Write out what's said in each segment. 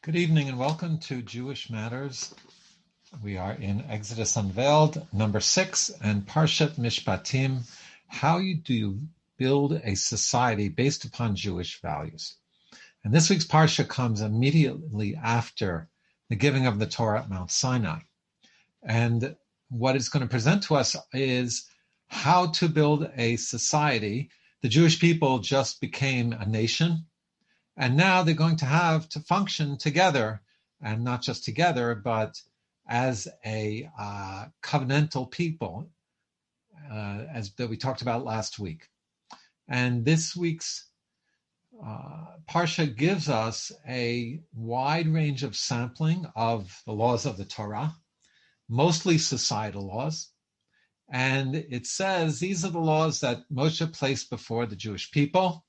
Good evening and welcome to Jewish Matters. We are in Exodus Unveiled, number 6, and Parshat Mishpatim. How do you build a society based upon Jewish values? And this week's parsha comes immediately after the giving of the Torah at Mt Sinai. And what it's going to present to us is how to build a society. The Jewish people just became a nation, and now they're going to have to function together, and not just together, but as a covenantal people, as that we talked about last week. And this week's parsha gives us a wide range of sampling of the laws of the Torah, mostly societal laws. And it says these are the laws that Moshe placed before the Jewish people.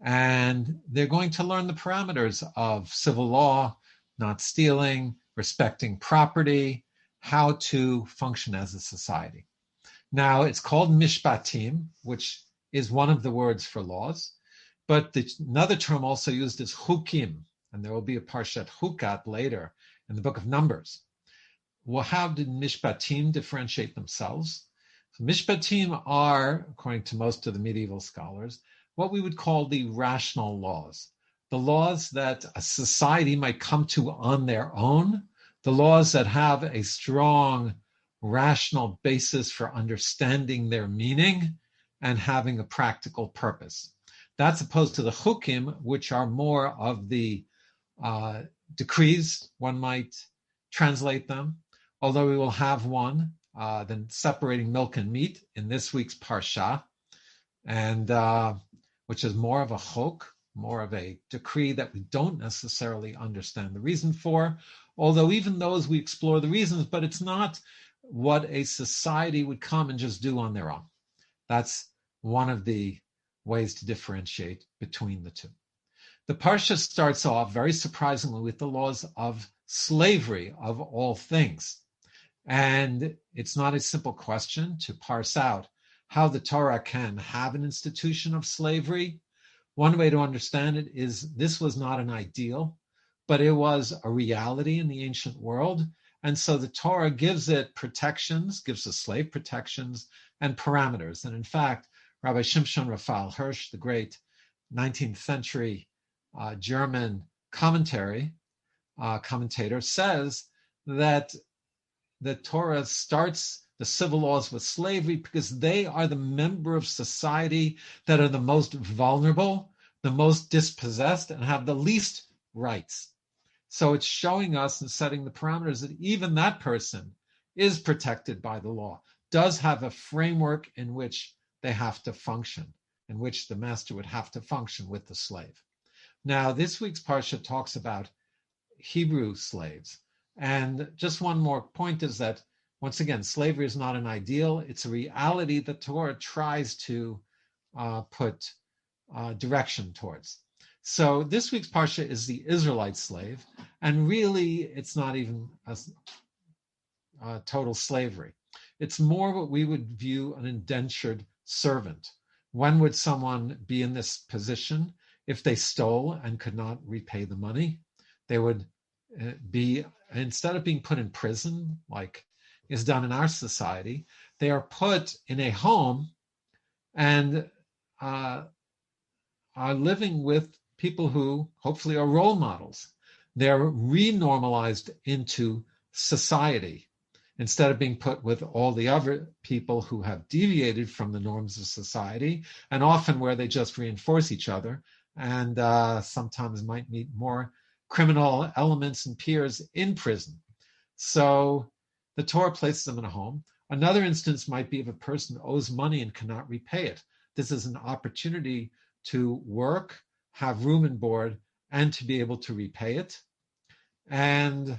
And they're going to learn the parameters of civil law, not stealing, respecting property, how to function as a society. Now, it's called Mishpatim, which is one of the words for laws, but another term also used is Chukim, and there will be a Parshat Chukat later in the book of Numbers. Well, how did Mishpatim differentiate themselves? So Mishpatim are, according to most of the medieval scholars, what we would call the rational laws, the laws that a society might come to on their own, the laws that have a strong rational basis for understanding their meaning and having a practical purpose. That's opposed to the chukim, which are more of the decrees, one might translate them, although we will have one, then separating milk and meat in this week's parsha, and which is more of a chok, more of a decree that we don't necessarily understand the reason for, although even those we explore the reasons, but it's not what a society would come and just do on their own. That's one of the ways to differentiate between the two. The parsha starts off very surprisingly with the laws of slavery of all things. And it's not a simple question to parse out how the Torah can have an institution of slavery. One way to understand it is this was not an ideal, but it was a reality in the ancient world. And so the Torah gives it protections, gives the slave protections and parameters. And in fact, Rabbi Shimshon Raphael Hirsch, the great 19th century German commentator, says that the Torah starts the civil laws with slavery because they are the member of society that are the most vulnerable, the most dispossessed, and have the least rights. So it's showing us and setting the parameters that even that person is protected by the law, does have a framework in which they have to function, in which the master would have to function with the slave. Now, this week's parsha talks about Hebrew slaves. And just one more point is that, once again, slavery is not an ideal. It's a reality that Torah tries to put direction towards. So this week's parsha is the Israelite slave, and really it's not even a total slavery. It's more what we would view an indentured servant. When would someone be in this position? If they stole and could not repay the money, they would be, instead of being put in prison, like is done in our society, they are put in a home and are living with people who hopefully are role models. They're renormalized into society instead of being put with all the other people who have deviated from the norms of society, and often where they just reinforce each other and sometimes might meet more criminal elements and peers in prison. So the Torah places them in a home. Another instance might be if a person owes money and cannot repay it. This is an opportunity to work, have room and board, and to be able to repay it. And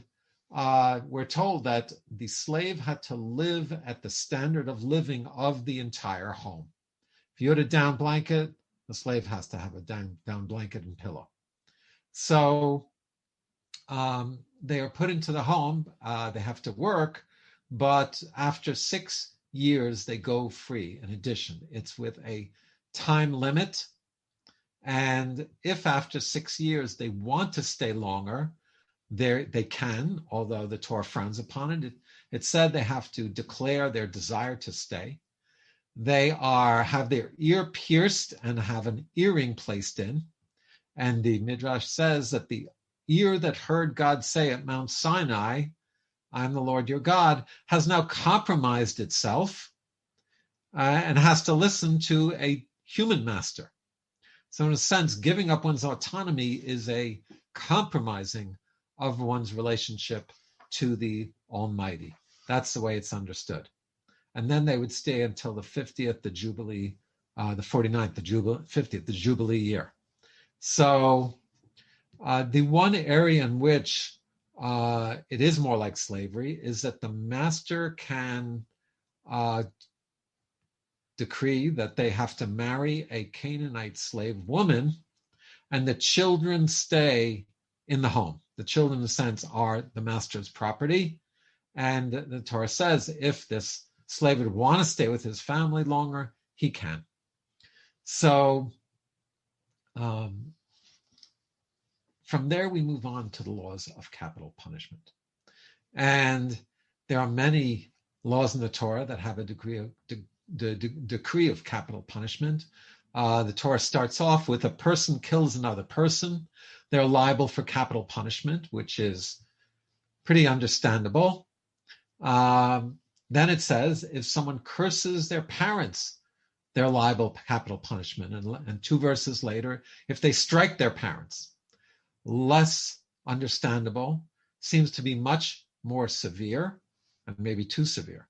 we're told that the slave had to live at the standard of living of the entire home. If you had a down blanket, the slave has to have a down blanket and pillow. So they are put into the home, they have to work, but after 6 years, they go free. In addition, it's with a time limit. And if after 6 years they want to stay longer, they can, although the Torah frowns upon it. It said they have to declare their desire to stay. They have their ear pierced and have an earring placed in. And the Midrash says that the ear that heard God say at Mount Sinai, I'm the Lord your God, has now compromised itself and has to listen to a human master. So in a sense, giving up one's autonomy is a compromising of one's relationship to the Almighty. That's the way it's understood. And then they would stay until the 50th, the Jubilee, the 49th, the 50th, the Jubilee year. So the one area in which it is more like slavery is that the master can decree that they have to marry a Canaanite slave woman, and the children stay in the home. The children, in a sense, are the master's property. And the Torah says if this slave would want to stay with his family longer, he can. So from there, we move on to the laws of capital punishment. And there are many laws in the Torah that have a decree of capital punishment. The Torah starts off with a person kills another person, they're liable for capital punishment, which is pretty understandable. Then it says if someone curses their parents, they're liable for capital punishment. And 2 verses later, if they strike their parents, less understandable, seems to be much more severe, and maybe too severe.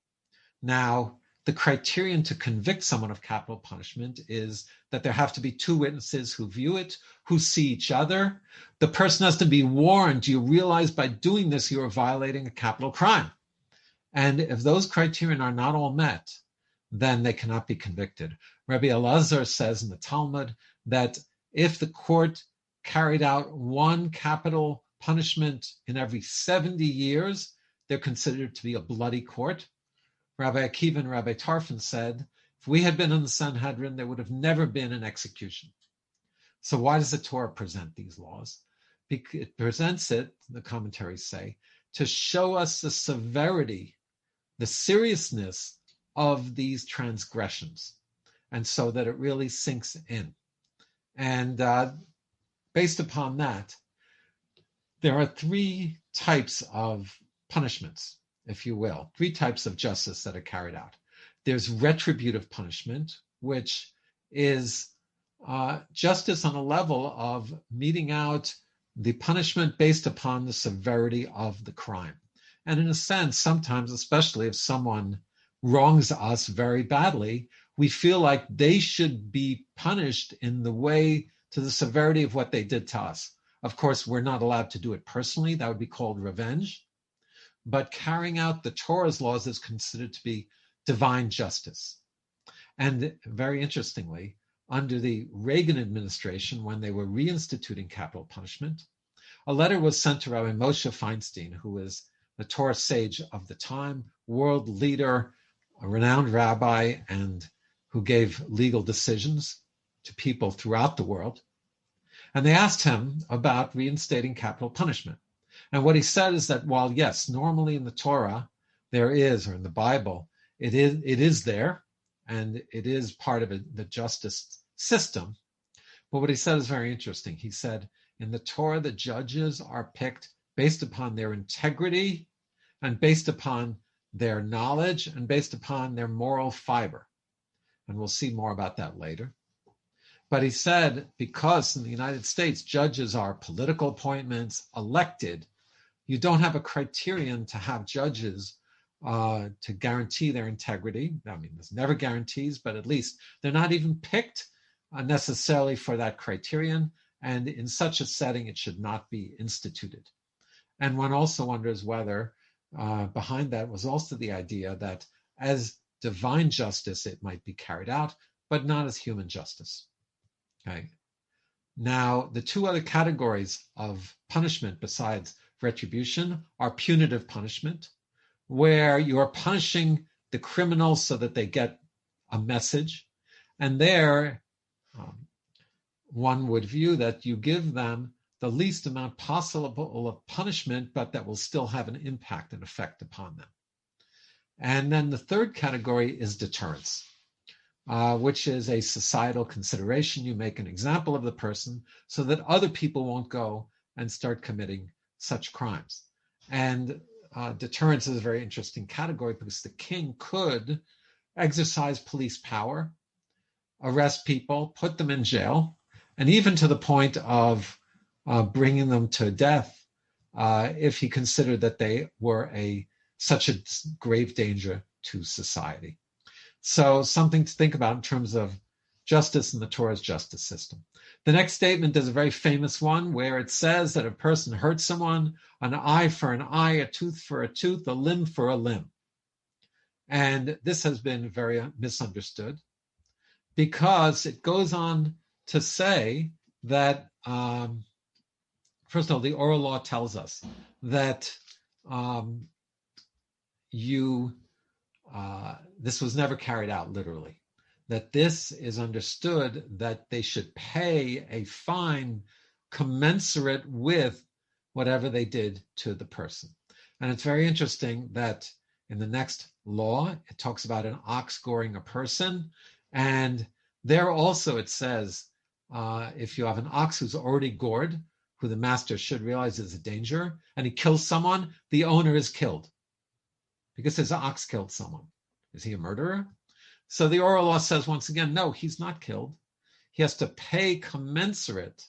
Now, the criterion to convict someone of capital punishment is that there have to be 2 witnesses who view it, who see each other. The person has to be warned. You realize by doing this, you are violating a capital crime. And if those criterion are not all met, then they cannot be convicted. Rabbi Elazar says in the Talmud that if the court carried out 1 capital punishment in every 70 years, they're considered to be a bloody court. Rabbi Akiva and Rabbi Tarfon said, if we had been in the Sanhedrin, there would have never been an execution. So why does the Torah present these laws? It presents it, the commentaries say, to show us the severity, the seriousness of these transgressions, and so that it really sinks in. And based upon that, there are 3 types of punishments, if you will, 3 types of justice that are carried out. There's retributive punishment, which is justice on a level of meting out the punishment based upon the severity of the crime. And in a sense, sometimes, especially if someone wrongs us very badly, we feel like they should be punished in the way to the severity of what they did to us. Of course, we're not allowed to do it personally. That would be called revenge. But carrying out the Torah's laws is considered to be divine justice. And very interestingly, under the Reagan administration, when they were reinstituting capital punishment, a letter was sent to Rabbi Moshe Feinstein, who was the Torah sage of the time, world leader, a renowned rabbi, and who gave legal decisions to people throughout the world. And they asked him about reinstating capital punishment. And what he said is that while, yes, normally in the Torah there is, or in the Bible, it is there, and it is part of the justice system. But what he said is very interesting. He said, in the Torah, the judges are picked based upon their integrity and based upon their knowledge and based upon their moral fiber. And we'll see more about that later. But he said, because in the United States, judges are political appointments, elected, you don't have a criterion to have judges to guarantee their integrity. I mean, there's never guarantees, but at least they're not even picked necessarily for that criterion. And in such a setting, it should not be instituted. And one also wonders whether behind that was also the idea that as divine justice, it might be carried out, but not as human justice. Okay. Now, the 2 other categories of punishment besides retribution are punitive punishment, where you are punishing the criminals so that they get a message. And there, one would view that you give them the least amount possible of punishment, but that will still have an impact and effect upon them. And then the third category is deterrence, which is a societal consideration. You make an example of the person so that other people won't go and start committing such crimes. And deterrence is a very interesting category because the king could exercise police power, arrest people, put them in jail, and even to the point of bringing them to death if he considered that they were such a grave danger to society. So something to think about in terms of justice in the Torah's justice system. The next statement is a very famous one where it says that a person hurts someone, an eye for an eye, a tooth for a tooth, a limb for a limb. And this has been very misunderstood because it goes on to say that, first of all, the oral law tells us that this was never carried out literally, that this is understood that they should pay a fine commensurate with whatever they did to the person. And it's very interesting that in the next law, it talks about an ox goring a person. And there also it says, if you have an ox who's already gored, who the master should realize is a danger, and he kills someone, the owner is killed because his ox killed someone. Is he a murderer? So the oral law says, once again, no, he's not killed. He has to pay commensurate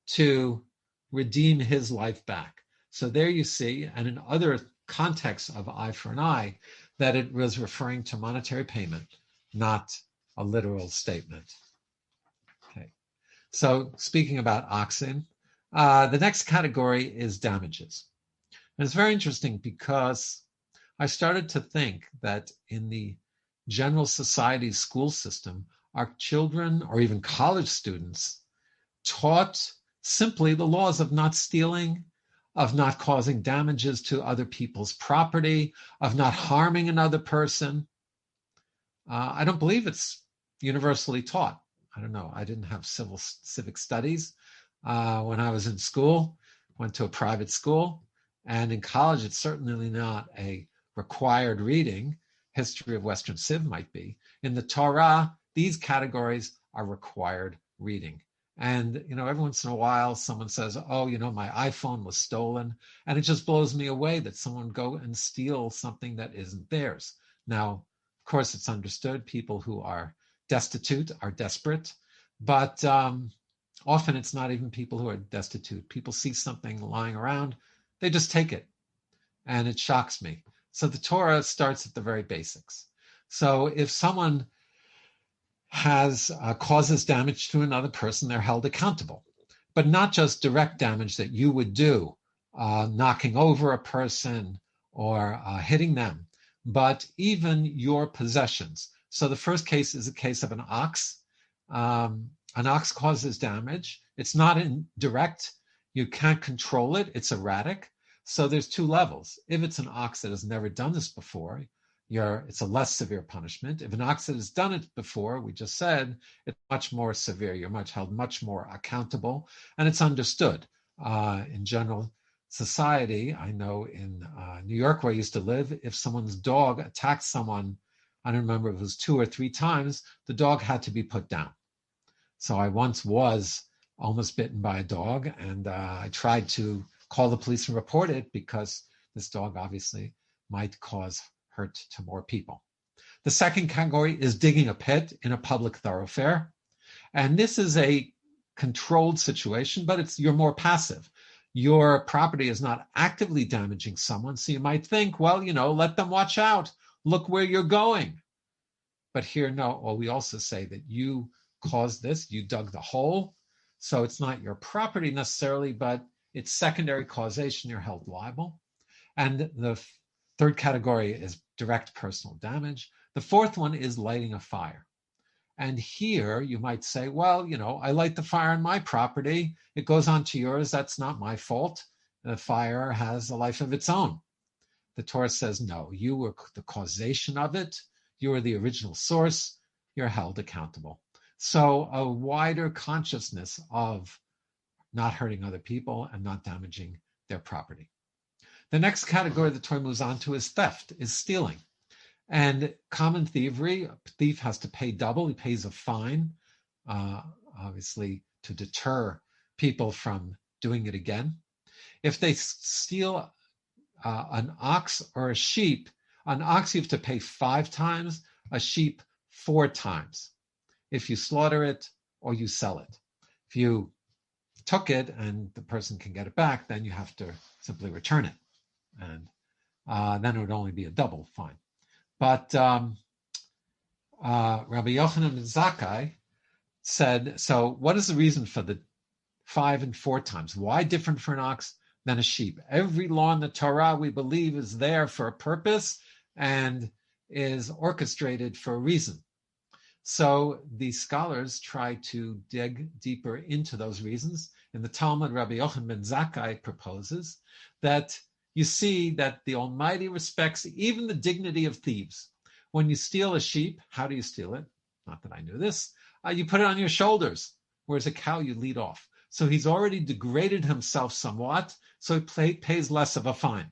to redeem his life back. So there you see, and in other contexts of eye for an eye, that it was referring to monetary payment, not a literal statement. Okay. So speaking about oxen, the next category is damages. And it's very interesting because I started to think that in the general society school system, our children or even college students taught simply the laws of not stealing, of not causing damages to other people's property, of not harming another person. I don't believe it's universally taught. I don't know. I didn't have civic studies when I was in school, went to a private school, and in college, it's certainly not a required reading. History of Western Civ might be. In the Torah, these categories are required reading. And, every once in a while, someone says, oh, my iPhone was stolen. And it just blows me away that someone go and steal something that isn't theirs. Now, of course, it's understood people who are destitute are desperate, but often it's not even people who are destitute. People see something lying around, they just take it. And it shocks me. So the Torah starts at the very basics. So if someone causes damage to another person, they're held accountable. But not just direct damage that you would do, knocking over a person or hitting them, but even your possessions. So the first case is a case of an ox. An ox causes damage. It's not indirect. You can't control it. It's erratic. So there's two levels. If it's an ox that has never done this before, it's a less severe punishment. If an ox that has done it before, we just said, it's much more severe. You're held much more accountable, and it's understood. In general society, I know in New York where I used to live, if someone's dog attacked someone, I don't remember if it was 2 or 3 times, the dog had to be put down. So I once was almost bitten by a dog, and I tried to call the police and report it because this dog obviously might cause hurt to more people. The second category is digging a pit in a public thoroughfare. And this is a controlled situation, but you're more passive. Your property is not actively damaging someone. So you might think, well, let them watch out. Look where you're going. But here, no. Well, we also say that you caused this, you dug the hole. So it's not your property necessarily, but it's secondary causation. You're held liable. And the third category is direct personal damage. The fourth one is lighting a fire. And here you might say, well, I light the fire on my property. It goes on to yours. That's not my fault. The fire has a life of its own. The Torah says, no, you were the causation of it. You are the original source. You're held accountable. So a wider consciousness of not hurting other people and not damaging their property. The next category the Torah moves on to is theft, is stealing. And common thievery, a thief has to pay double. He pays a fine, obviously, to deter people from doing it again. If they steal an ox or a sheep, an ox you have to pay 5 times, a sheep 4 times. If you slaughter it or you sell it. If you took it and the person can get it back, then you have to simply return it. And then it would only be a double fine. But Rabbi Yochanan Zakkai said, so what is the reason for the 5 and 4 times? Why different for an ox than a sheep? Every law in the Torah, we believe, is there for a purpose and is orchestrated for a reason. So the scholars try to dig deeper into those reasons. In the Talmud, Rabbi Yochanan ben Zakkai proposes that you see that the Almighty respects even the dignity of thieves. When you steal a sheep, how do you steal it? Not that I knew this. You put it on your shoulders, whereas a cow you lead off. So he's already degraded himself somewhat, so he pays less of a fine.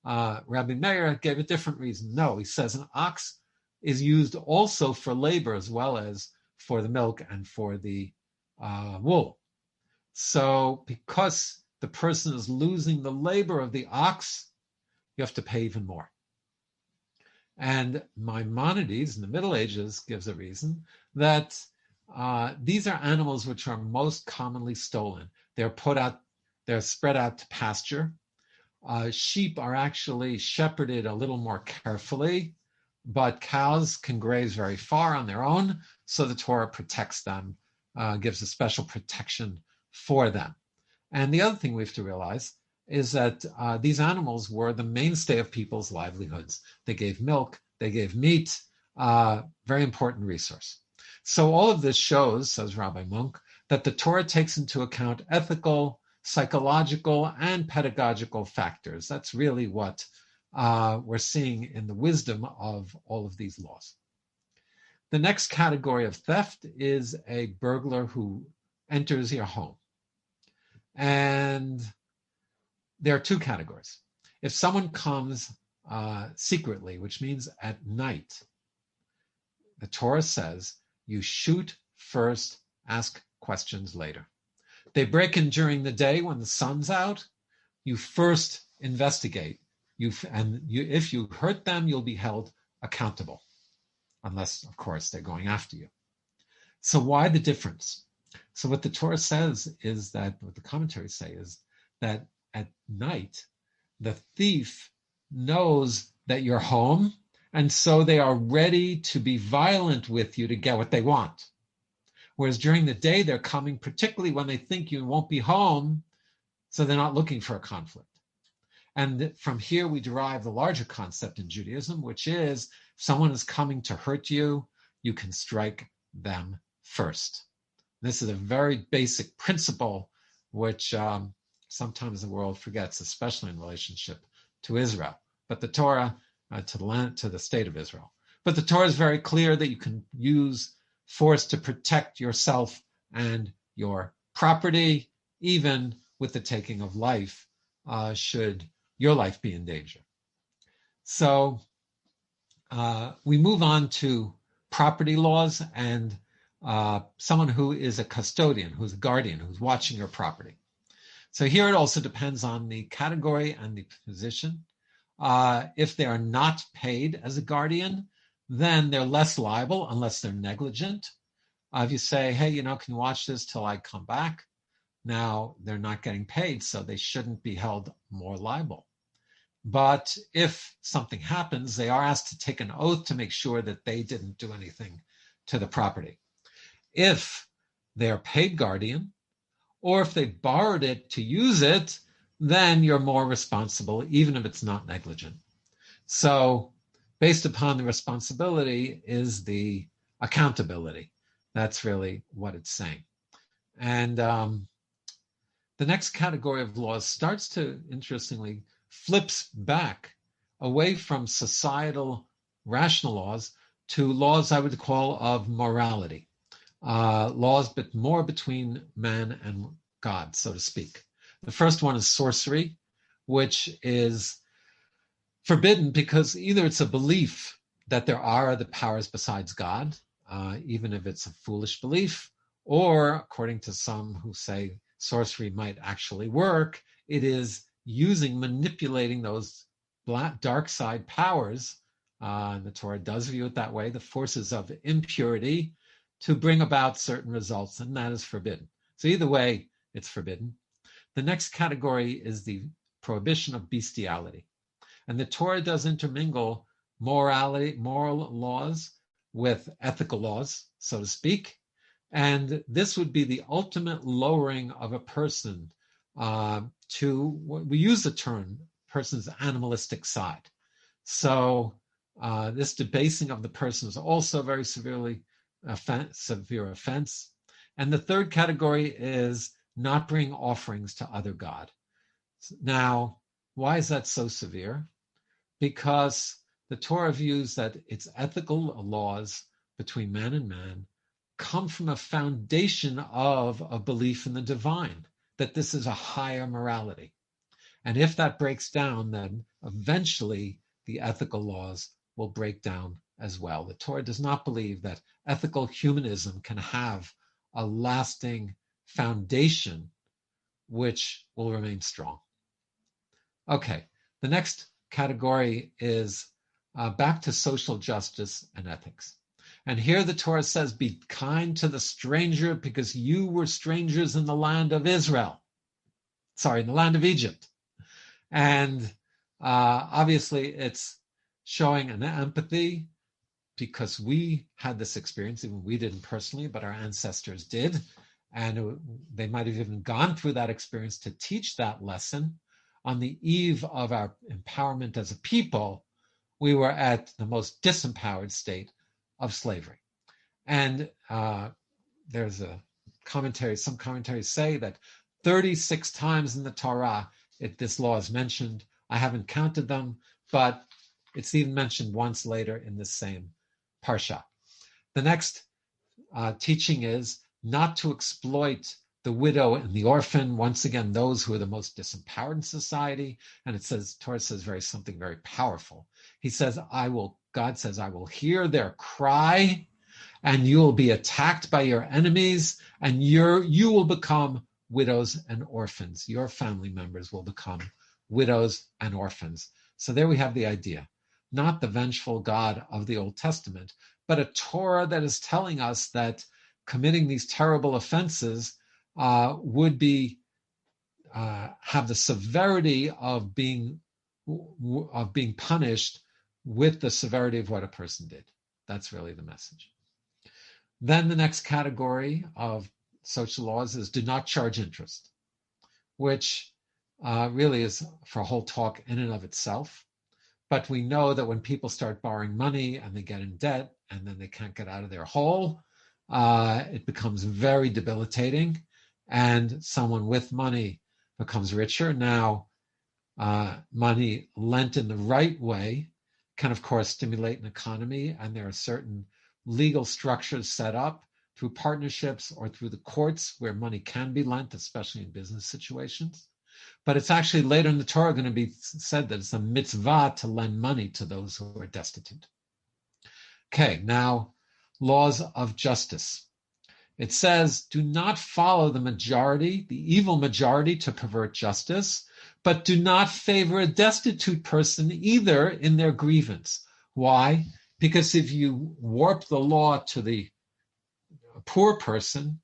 Rabbi Meir gave a different reason. No, he says an ox is used also for labor as well as for the milk and for the wool. So because the person is losing the labor of the ox, you have to pay even more. And Maimonides in the Middle Ages gives a reason that these are animals which are most commonly stolen. They're spread out to pasture. Sheep are actually shepherded a little more carefully, but cows can graze very far on their own, so the Torah protects them, gives a special protection for them. And the other thing we have to realize is that these animals were the mainstay of people's livelihoods. They gave milk, they gave meat, very important resource. So all of this shows, says Rabbi Munk, that the Torah takes into account ethical, psychological, and pedagogical factors. That's really what we're seeing in the wisdom of all of these laws. The next category of theft is a burglar who enters your home. And there are 2 categories. If someone comes secretly, which means at night, the Torah says you shoot first, ask questions later. They break in during the day when the sun's out, you first investigate. If you hurt them, you'll be held accountable, unless, of course, they're going after you. So why the difference? So what the Torah says is that, what the commentaries say is that at night, the thief knows that you're home, and so they are ready to be violent with you to get what they want. Whereas during the day, they're coming, particularly when they think you won't be home, so they're not looking for a conflict. And from here, we derive the larger concept in Judaism, which is if someone is coming to hurt you, you can strike them first. This is a very basic principle, which sometimes the world forgets, especially in relationship to Israel. But the Torah, to the state of Israel. But the Torah is very clear that you can use force to protect yourself and your property, even with the taking of life, should your life be in danger. So we move on to property laws and someone who is a custodian, who's a guardian, who's watching your property. So here it also depends on the category and the position. If they are not paid as a guardian, then they're less liable unless they're negligent. If you say, hey, can you watch this till I come back? Now they're not getting paid, so they shouldn't be held more liable. But if something happens, they are asked to take an oath to make sure that they didn't do anything to the property. If they're paid guardian, or if they borrowed it to use it, then you're more responsible, even if it's not negligent. So based upon the responsibility is the accountability. That's really what it's saying. And the next category of laws starts to, interestingly, flips back away from societal rational laws to laws I would call of morality. Laws but more between man and God, so to speak. The first one is sorcery, which is forbidden because either it's a belief that there are other powers besides God, even if it's a foolish belief, or according to some who say sorcery might actually work, it is manipulating those dark side powers, and the Torah does view it that way, the forces of impurity, to bring about certain results, and that is forbidden. So either way, it's forbidden. The next category is the prohibition of bestiality. And the Torah does intermingle moral laws with ethical laws, so to speak. And this would be the ultimate lowering of a person to what we use the term person's animalistic side. So this debasing of the person is also very severe offense. And the third category is not bring offerings to other God. Now, why is that so severe? Because the Torah views that its ethical laws between man and man come from a foundation of a belief in the divine, that this is a higher morality. And if that breaks down, then eventually the ethical laws will break down as well. The Torah does not believe that ethical humanism can have a lasting foundation which will remain strong. Okay, the next category is back to social justice and ethics. And here the Torah says, be kind to the stranger because you were strangers in the land of Israel. Sorry, in the land of Egypt. And obviously it's showing an empathy because we had this experience, even we didn't personally, but our ancestors did. And they might have even gone through that experience to teach that lesson. On the eve of our empowerment as a people, we were at the most disempowered state of slavery. And there's a commentary, some commentaries say that 36 times in the Torah this law is mentioned. I haven't counted them, but it's even mentioned once later in the same parsha. The next teaching is not to exploit the widow and the orphan, once again, those who are the most disempowered in society. And it says, Torah says something very powerful. He says, God says, I will hear their cry and you will be attacked by your enemies and you will become widows and orphans. Your family members will become widows and orphans. So there we have the idea, not the vengeful God of the Old Testament, but a Torah that is telling us that committing these terrible offenses would be have the severity of being punished with the severity of what a person did. That's really the message. Then the next category of social laws is do not charge interest, which really is for a whole talk in and of itself. But we know that when people start borrowing money and they get in debt and then they can't get out of their hole, it becomes very debilitating, and someone with money becomes richer. Now, money lent in the right way can, of course, stimulate an economy, and there are certain legal structures set up through partnerships or through the courts where money can be lent, especially in business situations. But it's actually later in the Torah going to be said that it's a mitzvah to lend money to those who are destitute. Okay, now laws of justice. It says, do not follow the majority, the evil majority, to pervert justice, but do not favor a destitute person either in their grievance. Why? Because if you warp the law to the poor person,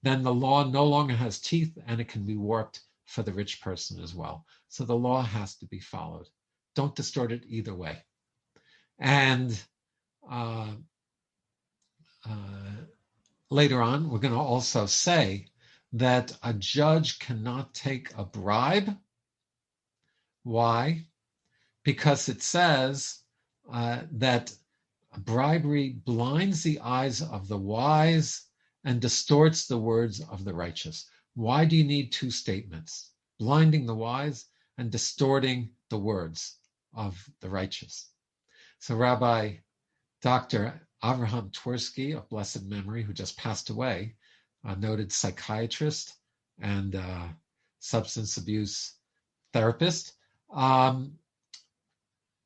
then the law no longer has teeth and it can be warped for the rich person as well. So the law has to be followed. Don't distort it either way. And later on, we're going to also say that a judge cannot take a bribe. Why? Because it says that bribery blinds the eyes of the wise and distorts the words of the righteous. Why do you need two statements? Blinding the wise and distorting the words of the righteous. So Rabbi Dr. Avraham Twersky, of blessed memory, who just passed away, a noted psychiatrist, and substance abuse therapist,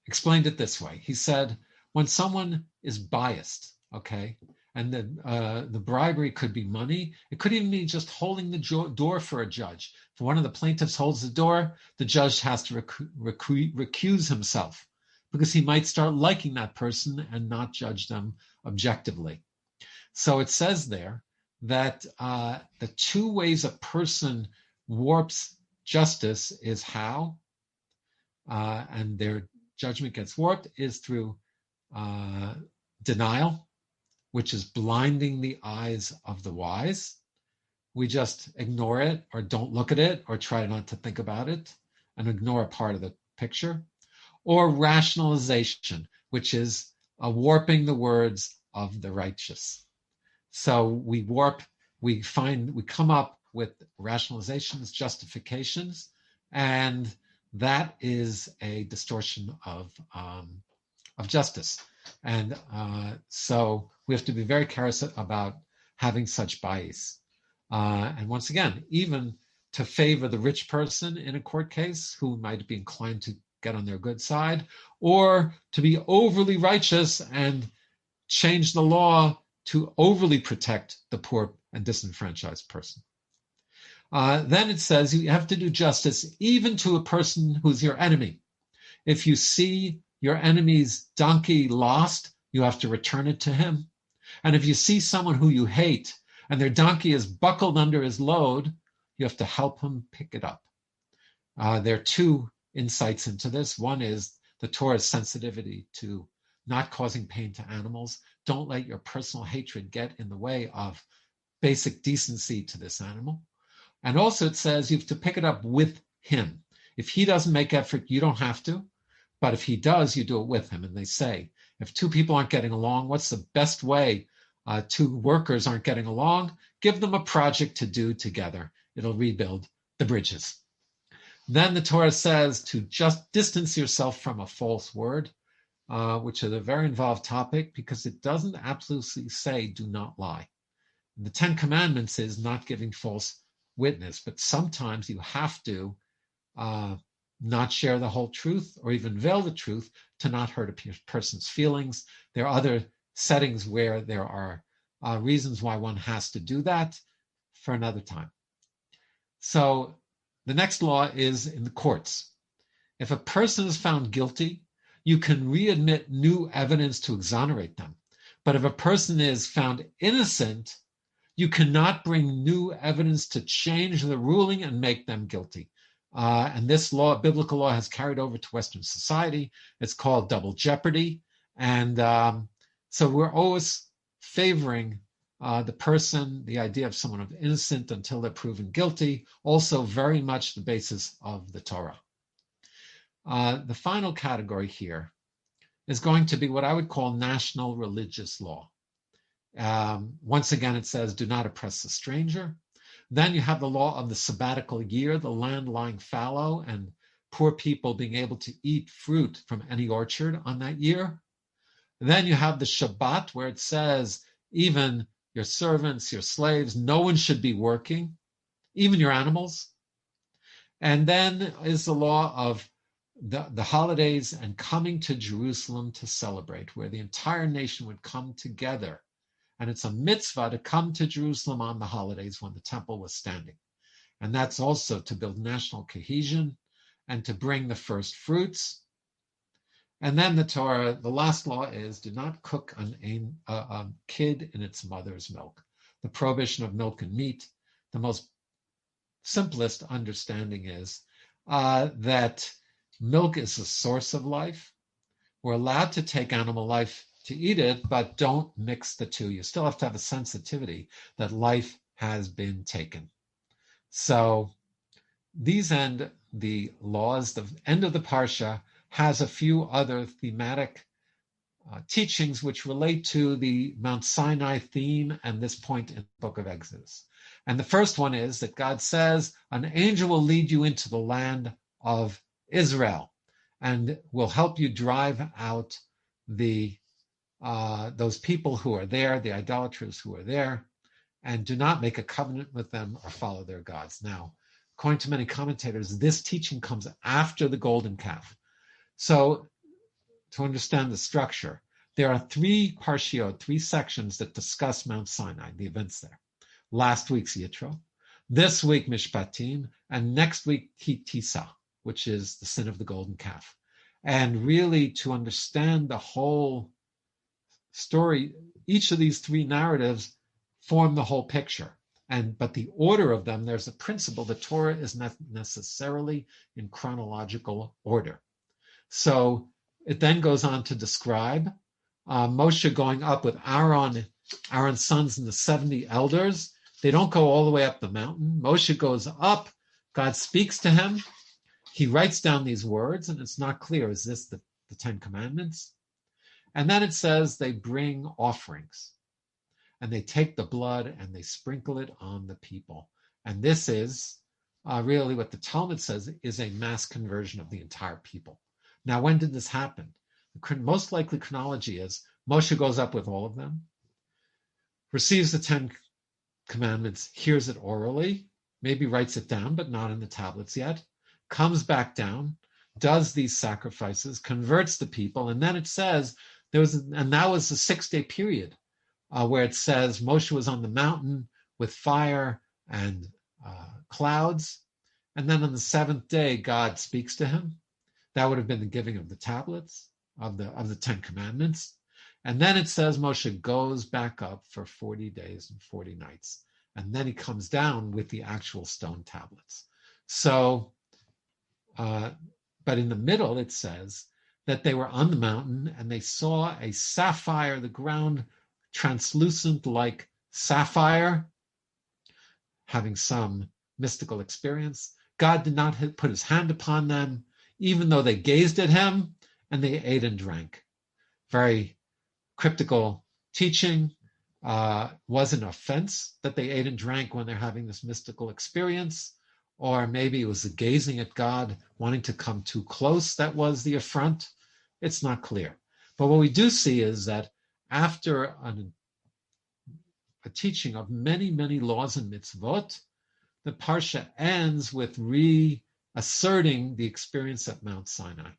explained it this way. He said, when someone is biased, okay, and the bribery could be money, it could even be just holding the door for a judge. If one of the plaintiffs holds the door, the judge has to recuse himself, because he might start liking that person and not judge them objectively. So it says there that the two ways a person warps justice is how, and their judgment gets warped, is through denial, which is blinding the eyes of the wise. We just ignore it or don't look at it or try not to think about it and ignore a part of the picture. Or rationalization, which is warping the words of the righteous. So we come up with rationalizations, justifications, and that is a distortion of justice. And so we have to be very careful about having such bias. And once again, even to favor the rich person in a court case who might be inclined to get on their good side, or to be overly righteous and change the law to overly protect the poor and disenfranchised person. Then it says you have to do justice even to a person who's your enemy. If you see your enemy's donkey lost, you have to return it to him. And if you see someone who you hate and their donkey is buckled under his load, you have to help him pick it up. There are two insights into this. One is the Torah's sensitivity to not causing pain to animals. Don't let your personal hatred get in the way of basic decency to this animal. And also it says you have to pick it up with him. If he doesn't make effort, you don't have to. But if he does, you do it with him. And they say, if two people aren't getting along, what's the best way two workers aren't getting along? Give them a project to do together. It'll rebuild the bridges. Then the Torah says to just distance yourself from a false word, which is a very involved topic because it doesn't absolutely say do not lie. The Ten Commandments is not giving false witness, but sometimes you have to not share the whole truth or even veil the truth to not hurt a person's feelings. There are other settings where there are reasons why one has to do that for another time. So the next law is in the courts. If a person is found guilty, you can readmit new evidence to exonerate them. But if a person is found innocent, you cannot bring new evidence to change the ruling and make them guilty. And this law, biblical law, has carried over to Western society. It's called double jeopardy. And so we're always favoring the person, the idea of someone of innocent until they're proven guilty, also very much the basis of the Torah. The final category here is going to be what I would call national religious law. Once again, it says, do not oppress the stranger. Then you have the law of the sabbatical year, the land lying fallow, and poor people being able to eat fruit from any orchard on that year. Then you have the Shabbat, where it says, even your servants, your slaves, no one should be working, even your animals. And then is the law of the holidays and coming to Jerusalem to celebrate, where the entire nation would come together. And it's a mitzvah to come to Jerusalem on the holidays when the temple was standing. And that's also to build national cohesion and to bring the first fruits. And then the Torah, the last law is, do not cook a kid in its mother's milk. The prohibition of milk and meat. The most simplest understanding is that milk is the source of life. We're allowed to take animal life to eat it, but don't mix the two. You still have to have a sensitivity that life has been taken. So these end the laws. The end of the parsha has a few other thematic teachings which relate to the Mt Sinai theme and this point in the book of Exodus. And the first one is that God says, an angel will lead you into the land of Israel and will help you drive out those people who are there, the idolaters who are there. and do not make a covenant with them or follow their gods. Now, according to many commentators, this teaching comes after the golden calf. So, to understand the structure, there are 3 parshiot, 3 sections that discuss Mount Sinai, the events there. Last week's Yitro, this week Mishpatim, and next week Tisa, which is the sin of the golden calf. And really, to understand the whole story, each of these 3 narratives form the whole picture. But the order of them, there's a principle. The Torah is not necessarily in chronological order. So it then goes on to describe Moshe going up with Aaron's sons and the 70 elders. They don't go all the way up the mountain. Moshe goes up. God speaks to him. He writes down these words, and it's not clear, is this the 10 Commandments? And then it says they bring offerings, and they take the blood and they sprinkle it on the people. And this is really what the Talmud says is a mass conversion of the entire people. Now, when did this happen? The most likely chronology is Moshe goes up with all of them, receives the 10 Commandments, hears it orally, maybe writes it down, but not in the tablets yet, comes back down, does these sacrifices, converts the people, and then it says and that was the 6-day period where it says Moshe was on the mountain with fire and clouds, and then on the 7th day God speaks to him. That would have been the giving of the tablets of the 10 Commandments. And then it says Moshe goes back up for 40 days and 40 nights. And then he comes down with the actual stone tablets. So, but in the middle, it says that they were on the mountain and they saw a sapphire, the ground translucent like sapphire, having some mystical experience. God did not put his hand upon them, even though they gazed at him and they ate and drank. Very cryptical teaching. Was an offense that they ate and drank when they're having this mystical experience, or maybe it was the gazing at God, wanting to come too close that was the affront. It's not clear. But what we do see is that after a teaching of many, many laws and mitzvot, the parsha ends with reasserting the experience at Mount Sinai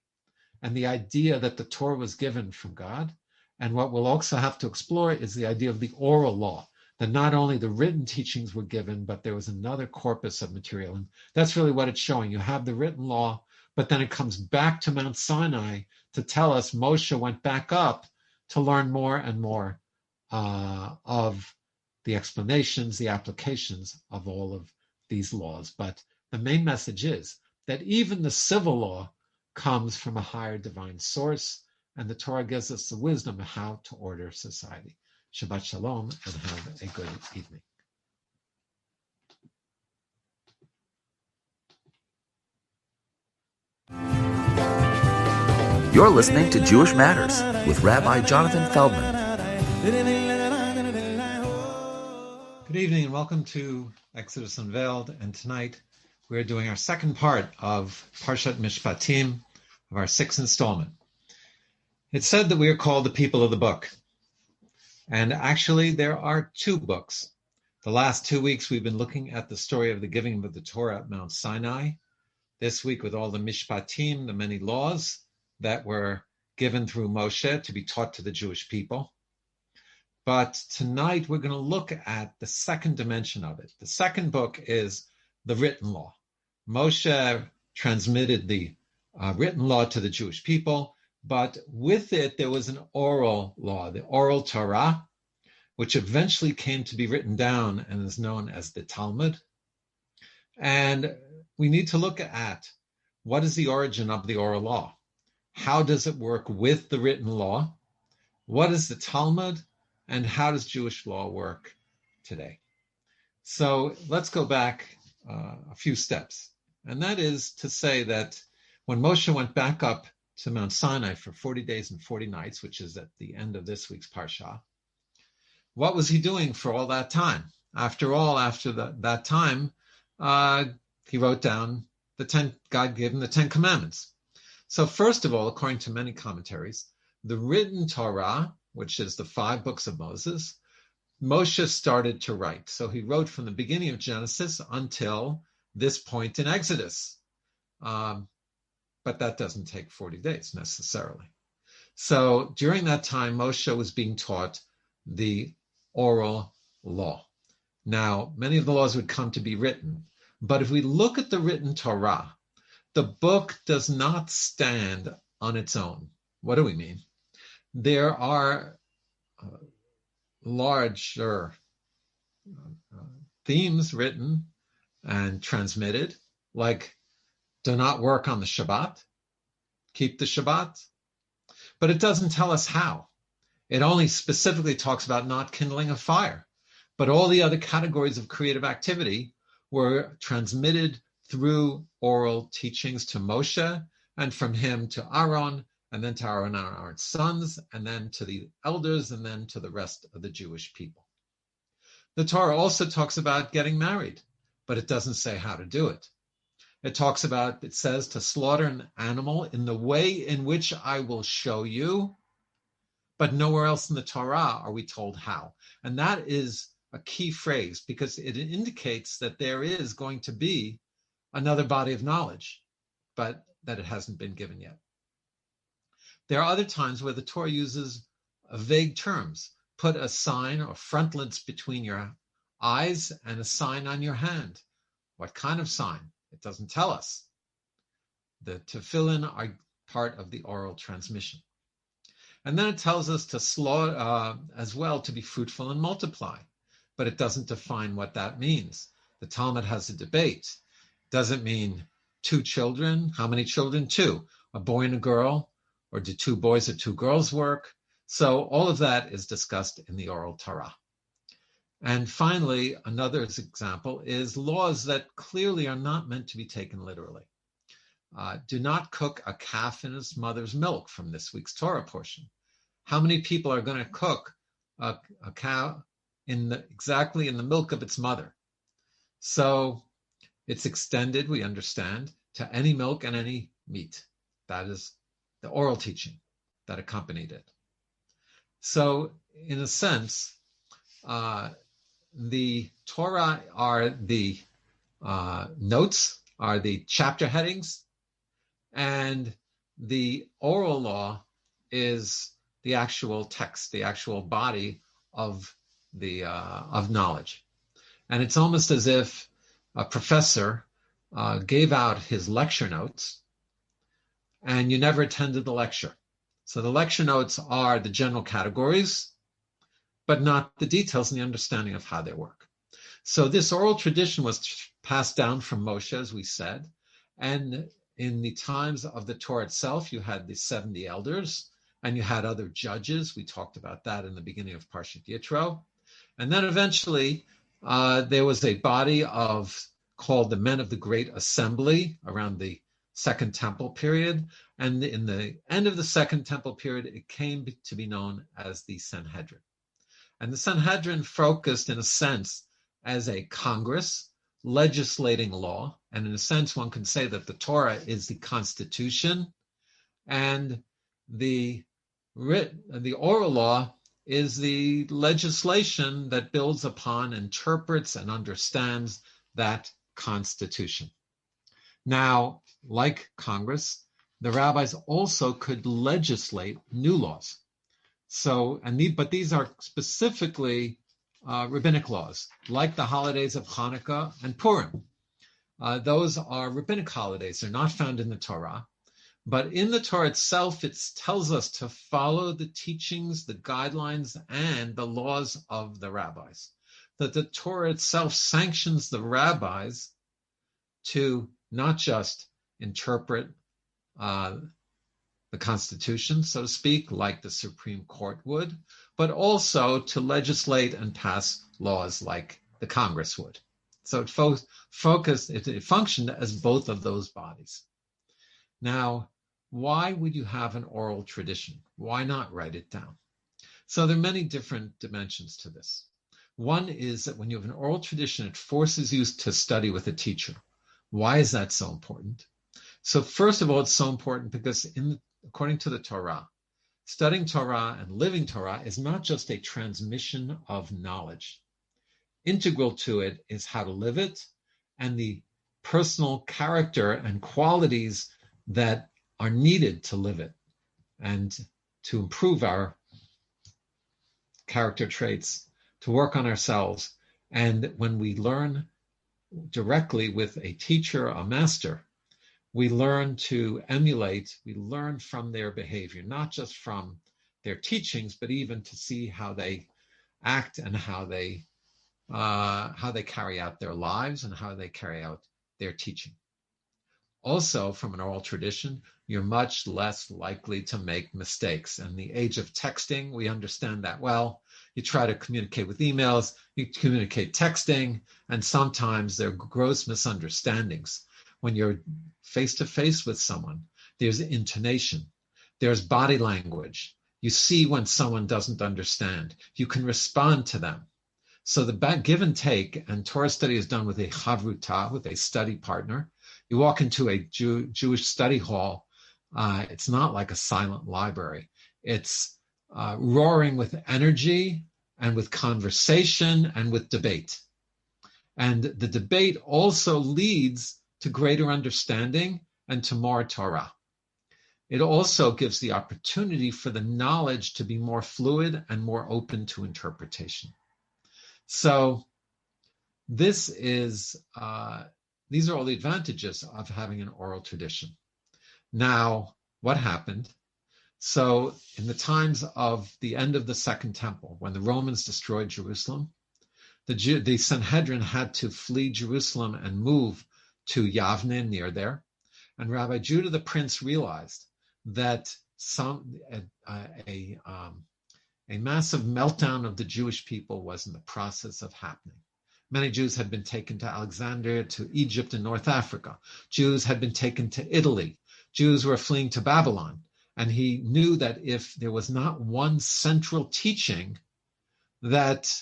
and the idea that the Torah was given from God. And what we'll also have to explore is the idea of the oral law, that not only the written teachings were given, but there was another corpus of material. And that's really what it's showing. You have the written law, but then it comes back to Mount Sinai to tell us Moshe went back up to learn more and more of the explanations, the applications of all of these laws. But the main message is that even the civil law comes from a higher divine source, and the Torah gives us the wisdom of how to order society. Shabbat Shalom, and have a good evening. You're listening to Jewish Matters with Rabbi Jonathan Feldman. Good evening and welcome to Exodus Unveiled. And tonight we're doing our second part of Parshat Mishpatim, of our 6th installment. It's said that we are called the people of the book. And actually, there are 2 books. The last 2 weeks, we've been looking at the story of the giving of the Torah at Mount Sinai. This week, with all the Mishpatim, the many laws that were given through Moshe to be taught to the Jewish people. But tonight, we're going to look at the second dimension of it. The second book is the written law. Moshe transmitted the written law to the Jewish people. But with it, there was an oral law, the oral Torah, which eventually came to be written down and is known as the Talmud. And we need to look at what is the origin of the oral law? How does it work with the written law? What is the Talmud? And how does Jewish law work today? So let's go back a few steps. And that is to say that when Moshe went back up to Mount Sinai for 40 days and 40 nights, which is at the end of this week's Parsha, what was he doing for all that time? After all, after that time, he wrote down God gave him the 10 Commandments. So first of all, according to many commentaries, the written Torah, which is the 5 books of Moses, Moshe started to write. So he wrote from the beginning of Genesis until this point in Exodus. But that doesn't take 40 days necessarily. So during that time, Moshe was being taught the oral law. Now, many of the laws would come to be written, but if we look at the written Torah, the book does not stand on its own. What do we mean? There are larger themes written and transmitted, like do not work on the Shabbat, keep the Shabbat, but it doesn't tell us how. It only specifically talks about not kindling a fire, but all the other categories of creative activity were transmitted through oral teachings to Moshe, and from him to Aaron, and then to Aaron and Aaron's sons, and then to the elders, and then to the rest of the Jewish people. The Torah also talks about getting married, but it doesn't say how to do it. It says to slaughter an animal in the way in which I will show you, but nowhere else in the Torah are we told how. And that is a key phrase because it indicates that there is going to be another body of knowledge, but that it hasn't been given yet. There are other times where the Torah uses vague terms. Put a sign or frontlets between your eyes and a sign on your hand. What kind of sign? It doesn't tell us. The tefillin are part of the oral transmission. And then it tells us to slaughter as well, to be fruitful and multiply. But it doesn't define what that means. The Talmud has a debate. Does it mean 2 children? How many children? 2. A boy and a girl? Or do 2 boys or 2 girls work? So all of that is discussed in the oral Torah. And finally, another example is laws that clearly are not meant to be taken literally. Do not cook a calf in its mother's milk from this week's Torah portion. How many people are going to cook a cow exactly in the milk of its mother? So it's extended, we understand, to any milk and any meat. That is the oral teaching that accompanied it. So in a sense, the Torah are the notes, are the chapter headings, and the oral law is the actual text, the actual body of the of knowledge. And it's almost as if a professor gave out his lecture notes and you never attended the lecture. So the lecture notes are the general categories, but not the details and the understanding of how they work. So this oral tradition was passed down from Moshe, as we said, and in the times of the Torah itself, you had the 70 elders, and you had other judges. We talked about that in the beginning of Parshat Yitro. And then eventually, there was a body called the Men of the Great Assembly around the Second Temple period. And in the end of the Second Temple period, it came to be known as the Sanhedrin. And the Sanhedrin focused, in a sense, as a Congress legislating law. And in a sense, one can say that the Torah is the Constitution, and the oral law is the legislation that builds upon, interprets, and understands that Constitution. Now, like Congress, the rabbis also could legislate new laws. But these are specifically rabbinic laws, like the holidays of Hanukkah and Purim. Those are rabbinic holidays. They're not found in the Torah. But in the Torah itself, it tells us to follow the teachings, the guidelines, and the laws of the rabbis. That the Torah itself sanctions the rabbis to not just interpret the Constitution, so to speak, like the Supreme Court would, but also to legislate and pass laws like the Congress would. So it functioned as both of those bodies. Now, why would you have an oral tradition? Why not write it down? So there are many different dimensions to this. One is that when you have an oral tradition, it forces you to study with a teacher. Why is that so important? So first of all, it's so important because according to the Torah, studying Torah and living Torah is not just a transmission of knowledge. Integral to it is how to live it and the personal character and qualities that are needed to live it and to improve our character traits, to work on ourselves. And when we learn directly with a teacher, a master, we learn to emulate, we learn from their behavior, not just from their teachings, but even to see how they act and how they carry out their lives and how they carry out their teaching. Also, from an oral tradition, you're much less likely to make mistakes. In the age of texting, we understand that well. You try to communicate with emails, you communicate texting, and sometimes there are gross misunderstandings. When you're face-to-face with someone, there's intonation, there's body language. You see when someone doesn't understand. You can respond to them. So the give and take, and Torah study is done with a chavruta, with a study partner. You walk into a Jewish study hall. It's not like a silent library. It's roaring with energy and with conversation and with debate. And the debate also leads to greater understanding and to more Torah. It also gives the opportunity for the knowledge to be more fluid and more open to interpretation. So these are all the advantages of having an oral tradition. Now, what happened? So in the times of the end of the Second Temple, when the Romans destroyed Jerusalem, the Sanhedrin had to flee Jerusalem and move to Yavne, near there. And Rabbi Judah the Prince realized that a massive meltdown of the Jewish people was in the process of happening. Many Jews had been taken to Alexandria, to Egypt and North Africa. Jews had been taken to Italy. Jews were fleeing to Babylon. And he knew that if there was not one central teaching, that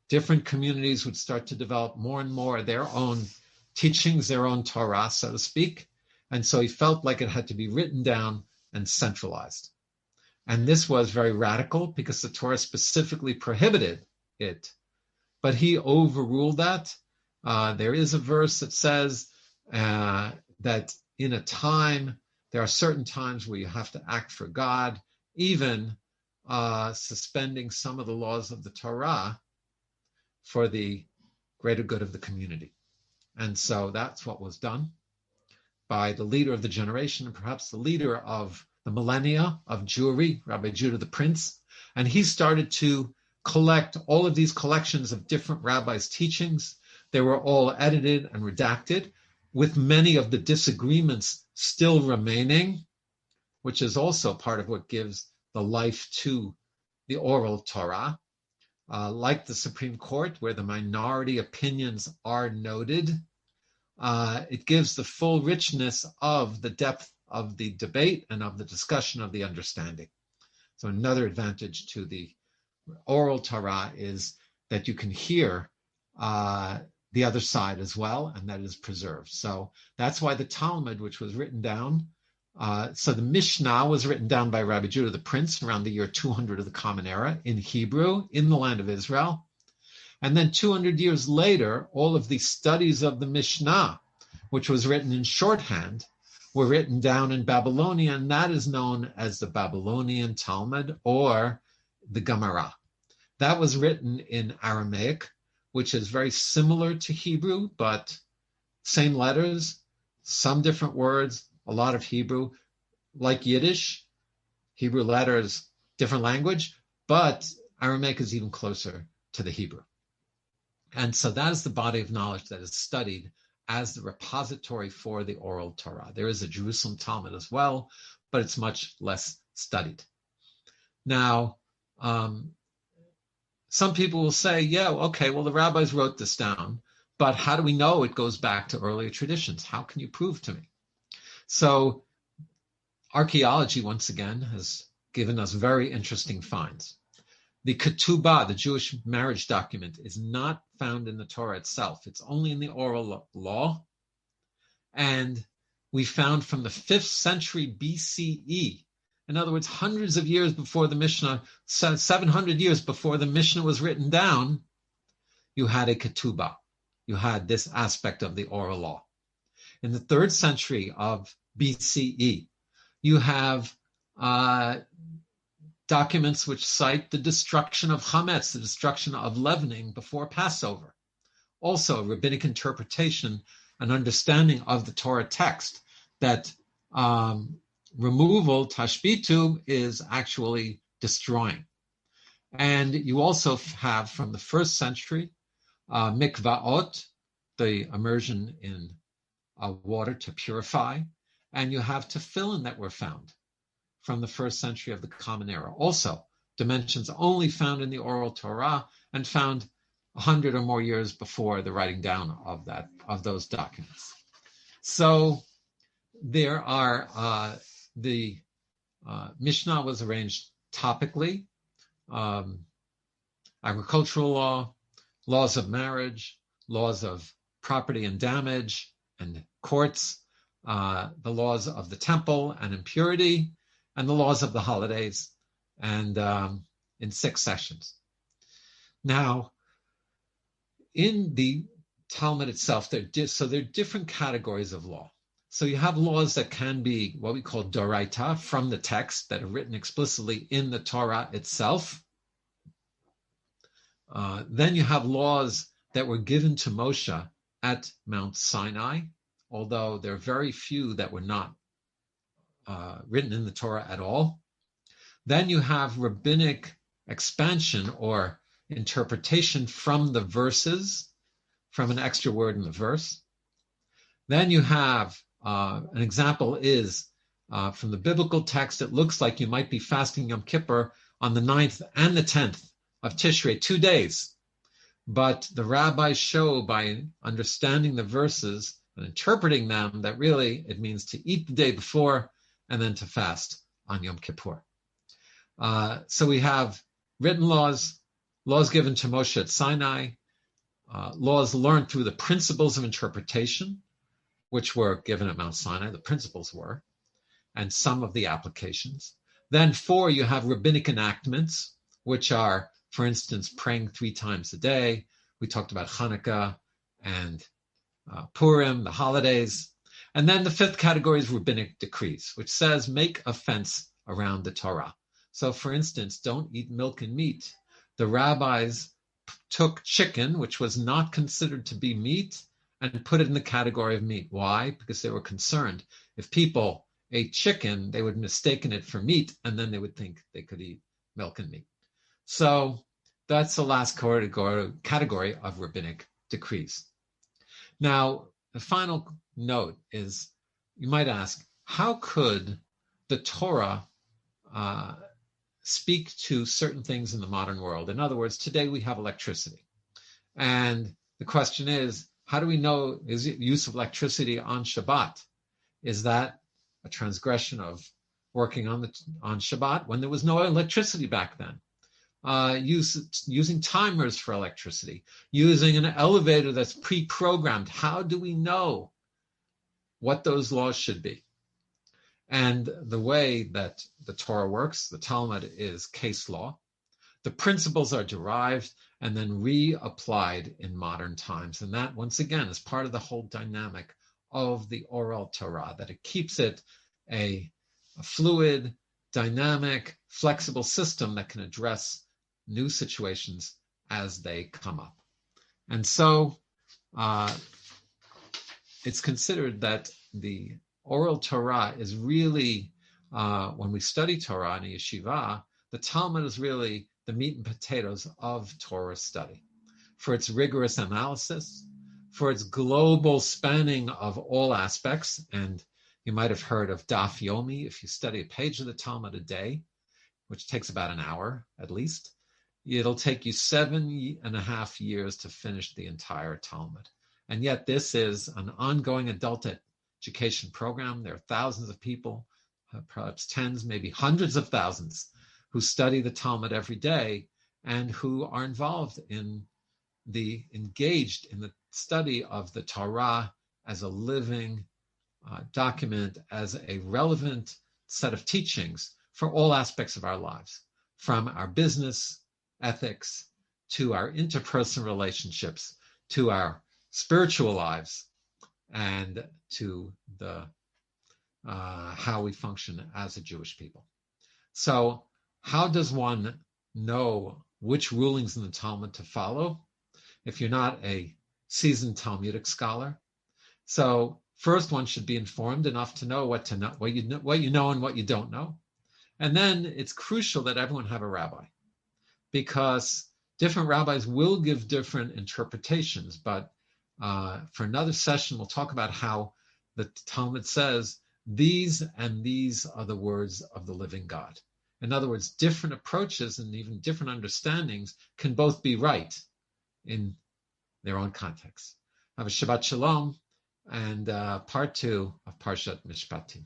different communities would start to develop more and more their own teachings, their own Torah, so to speak. And so he felt like it had to be written down and centralized. And this was very radical because the Torah specifically prohibited it. But he overruled that. There is a verse that says that in a time, there are certain times where you have to act for God, even suspending some of the laws of the Torah for the greater good of the community. And so that's what was done by the leader of the generation, and perhaps the leader of the millennia of Jewry, Rabbi Judah the Prince. And he started to collect all of these collections of different rabbis' teachings. They were all edited and redacted, with many of the disagreements still remaining, which is also part of what gives the life to the oral Torah. Like the Supreme Court, where the minority opinions are noted, it gives the full richness of the depth of the debate and of the discussion of the understanding. So another advantage to the oral Torah is that you can hear the other side as well, and that is preserved. So that's why the Talmud, which was written down, so the Mishnah was written down by Rabbi Judah the Prince around the year 200 of the Common Era in Hebrew in the land of Israel. And then 200 years later, all of the studies of the Mishnah, which was written in shorthand, were written down in Babylonian, and that is known as the Babylonian Talmud or the Gemara. That was written in Aramaic, which is very similar to Hebrew, but same letters, some different words, a lot of Hebrew. Like Yiddish, Hebrew letters, different language, but Aramaic is even closer to the Hebrew. And so that is the body of knowledge that is studied as the repository for the oral Torah. There is a Jerusalem Talmud as well, but it's much less studied. Now, some people will say, yeah, okay, well, the rabbis wrote this down, but how do we know it goes back to earlier traditions? How can you prove to me? So archaeology, once again, has given us very interesting finds. The ketubah, the Jewish marriage document, is not found in the Torah itself. It's only in the oral law. And we found from the 5th century BCE In other words, hundreds of years before the Mishnah, 700 years before the Mishnah was written down, you had a ketubah. You had this aspect of the oral law. In the 3rd century of BCE, you have documents which cite the destruction of chametz, the destruction of leavening before Passover. Also, rabbinic interpretation and understanding of the Torah text that removal, tashbitu, is actually destroying. And you also have, from the 1st century, mikvaot, the immersion in water to purify, and you have tefillin that were found from the 1st century of the Common Era. Also, dimensions only found in the oral Torah and found 100 or more years before the writing down of those documents. So there are the Mishnah was arranged topically, agricultural law, laws of marriage, laws of property and damage and courts, the laws of the temple and impurity, and the laws of the holidays, and in 6 sessions. Now, in the Talmud itself, there are different categories of law. So you have laws that can be what we call doraita, from the text, that are written explicitly in the Torah itself. Then you have laws that were given to Moshe at Mt Sinai, although there are very few that were not written in the Torah at all. Then you have rabbinic expansion or interpretation from the verses, from an extra word in the verse. Then you have, an example is from the biblical text, it looks like you might be fasting Yom Kippur on the 9th and the 10th of Tishrei, 2 days. But the rabbis show by understanding the verses and interpreting them that really it means to eat the day before and then to fast on Yom Kippur. So we have written laws, laws given to Moshe at Sinai, laws learned through the principles of interpretation, which were given at Mount Sinai, the principles were, and some of the applications. Then 4, you have rabbinic enactments, which are, for instance, praying 3 times a day. We talked about Hanukkah and Purim, the holidays. And then the 5th category is rabbinic decrees, which says make a fence around the Torah. So, for instance, don't eat milk and meat. The rabbis took chicken, which was not considered to be meat, and put it in the category of meat. Why? Because they were concerned. If people ate chicken, they would mistake it for meat, and then they would think they could eat milk and meat. So that's the last category of rabbinic decrees. Now, the final note is, you might ask, how could the Torah speak to certain things in the modern world? In other words, today we have electricity. And the question is, how do we know, is it use of electricity on Shabbat? Is that a transgression of working on Shabbat when there was no electricity back then? Using timers for electricity, using an elevator that's pre-programmed. How do we know what those laws should be? And the way that the Torah works, the Talmud, is case law. The principles are derived and then reapplied in modern times. And that, once again, is part of the whole dynamic of the oral Torah, that it keeps it a fluid, dynamic, flexible system that can address new situations as they come up. And so it's considered that the oral Torah is really, when we study Torah in a yeshiva, the Talmud is really the meat and potatoes of Torah study, for its rigorous analysis, for its global spanning of all aspects. And you might have heard of Daf Yomi. If you study a page of the Talmud a day, which takes about an hour at least, it'll take you 7.5 years to finish the entire Talmud. And yet this is an ongoing adult education program. There are thousands of people, perhaps tens, maybe hundreds of thousands, who study the Talmud every day and who are engaged in the study of the Torah as a living document, as a relevant set of teachings for all aspects of our lives, from our business ethics to our interpersonal relationships, to our spiritual lives, and to the how we function as a Jewish people. So how does one know which rulings in the Talmud to follow if you're not a seasoned Talmudic scholar? So first, one should be informed enough to know what you know and what you don't know. And then it's crucial that everyone have a rabbi, because different rabbis will give different interpretations. But for another session, we'll talk about how the Talmud says these and these are the words of the living God. In other words, different approaches and even different understandings can both be right in their own context. Have a Shabbat Shalom and part 2 of Parshat Mishpatim.